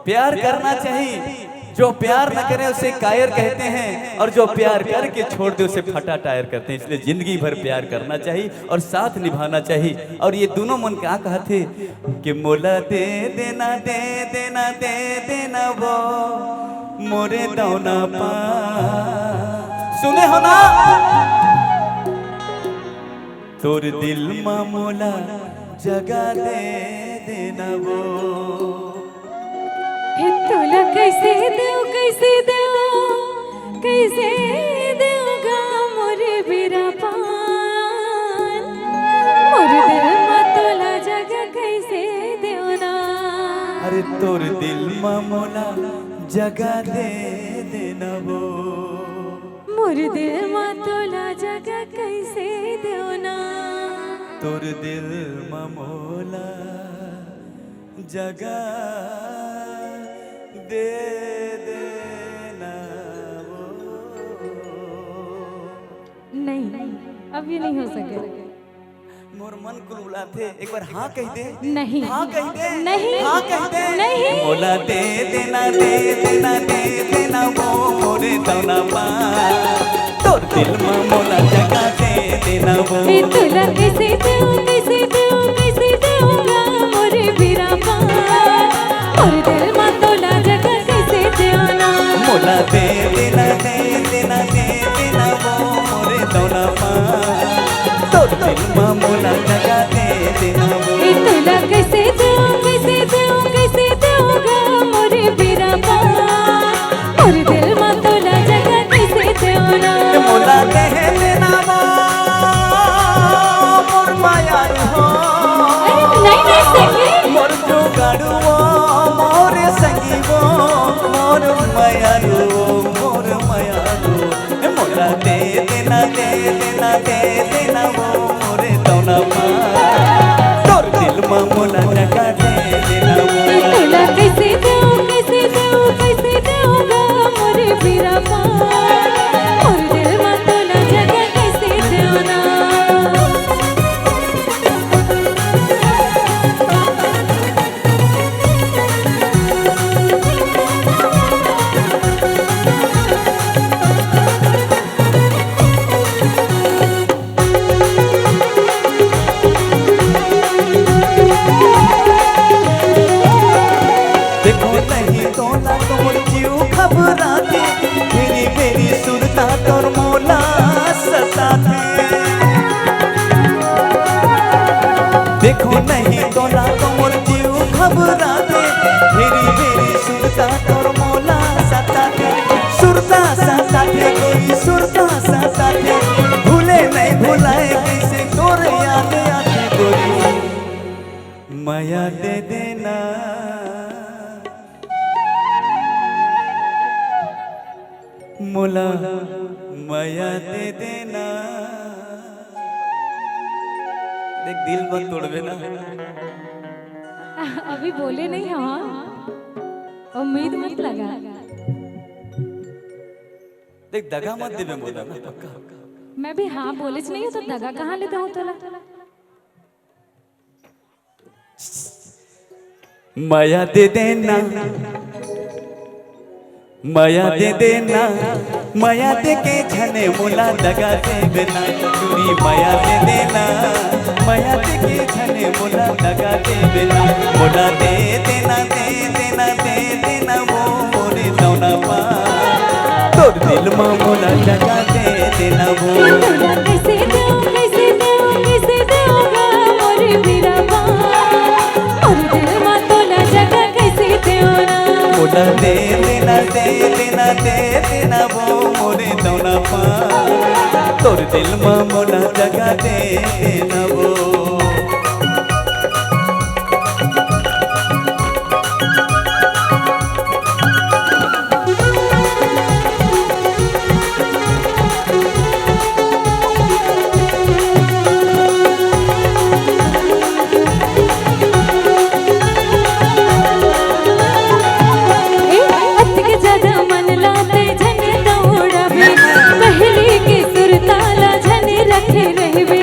प्यार करना चाहिए। जो प्यार न करे उसे कायर कहते हैं, और जो प्यार करके छोड़ दे उसे फटा टायर कहते हैं। इसलिए जिंदगी भर प्यार करना चाहिए और साथ निभाना चाहिए। और ये दोनों मन क्या कहते कि मोला दे देना दे देना दे देना वो मोरे दौना पा। सुने हो ना, तोर दिल मा मोला जगा दे देना वो। तुला कैसे देव कैसे देव कैसे देवगा मोरे बीरा पान, मोर दिल मा तोला जगा कैसे देवना। अरे तोर दिल मा मोला जगा दे देना वो, मोर दिल मा तोला जगा कैसे देवना। तोर दिल मा मोला जगा दे देना वो। नहीं, अब ये नहीं हो सके। मोर मन कुलबुला थे, एक बार हाँ कह दे। नहीं, हाँ कह दे। नहीं, हाँ कह दे। नहीं। मोला दे देना दे देना दे देना वो मोरे दौना पा। तोर दिल मा मोला जगा दे देना वो। तुला कैसे देव कैसे देव कैसे देवगा मोरे बीरा पान, मोर दिल मा तोला जगा कैसे देवना। मोला दे देना दे देना दे देना वो मोरे दौना पा। तोर दिल मा मोला जगा दे देना वो। तुला कैसे देव कैसे देव कैसे देवगा मोरे बीरा पान, मोर दिल मा तोला जगा कैसे देवना। मोला दे देना वो मोर माया हो। नहीं सके। मोर जो गाड़ू वो मोरे संगी वो मोर माया रो मोर माया रो। मोला दे देना दे देना दे देना वो मोरे दौना पा। तोर दिल मा मोला जगा दे देना वो। तुला कैसे देव कैसे देव कैसे देवगा मोरे बीरा पान, मोर दिल मा तोला जगा कैसे देवना। देखो नहीं तो ना तोर जीव घबराते, मेरी मेरी सुरता तोर मोला सताते। देखो नहीं तो ना तोर जीव घबराते, मेरी मेरी सुरता तोर मोला सताते। सुरता सताते कोई सुरता सताते, भूले नहीं भुलाए कैसे तोर याद आते गोरी। माया दे देना मोला माया दे देना। देख दिल मत तोड़वे ना। अभी बोले नहीं। हाँ, उम्मीद मत लगा। देख दगा मत देवे मोला ना पक्का। मैं भी हाँ बोले नहीं हूँ तो दगा कहाँ लेता हूँ तोला। माया दे देना माया दे देना, माया दे के झने मोला दगा दे देना। चूड़ी माया दे देना, माया दे के झने मोला दगा दे देना। मोला दे देना दे देना दे देना वो मोरे दौना पा। तोर दिल मा मोला जगा दे देना वो। तुला कैसे देव कैसे देव कैसे देवगा मोरे बीरा पान, मोर दिल मा तोला जगा कैसे देवना। मोला दे देना दे देना दे देना वो मोरे दौना पा। तोर दिल मा मोला जगा दे देना वो। पहली की सुरताला झने रखे रहवे।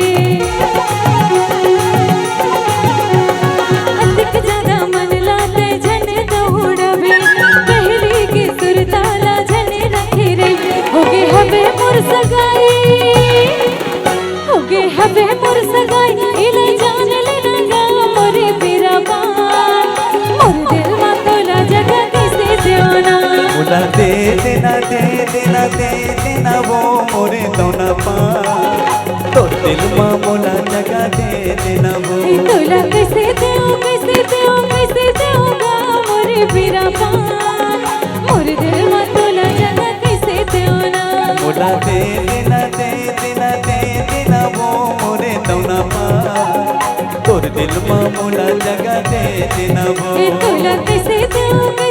मोला दे देना वो मोरे दोना पार तो दिल माँ मोला जगा दे देना वो तोला कैसे दूंगा मोरे बीरा पान मोरे दिल में तोला जगह कैसे देना मोला दे देना वो मोरे दोना पार तोर दिल माँ मोला जगा दे देना वो तोला कैसे दूंगा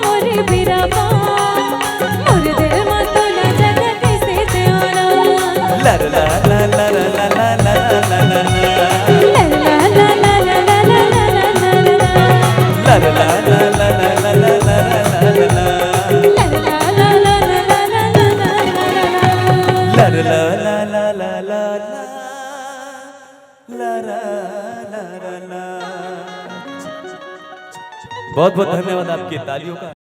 मोरे बीरा पान मोरे दिल में तोला जगह कैसे देना लर ला ला ला ला ला ला ला ला लर ला ला ला ला ला ला लर ला ला ला ला ला बहुत बहुत धन्यवाद आपकी तालियों का।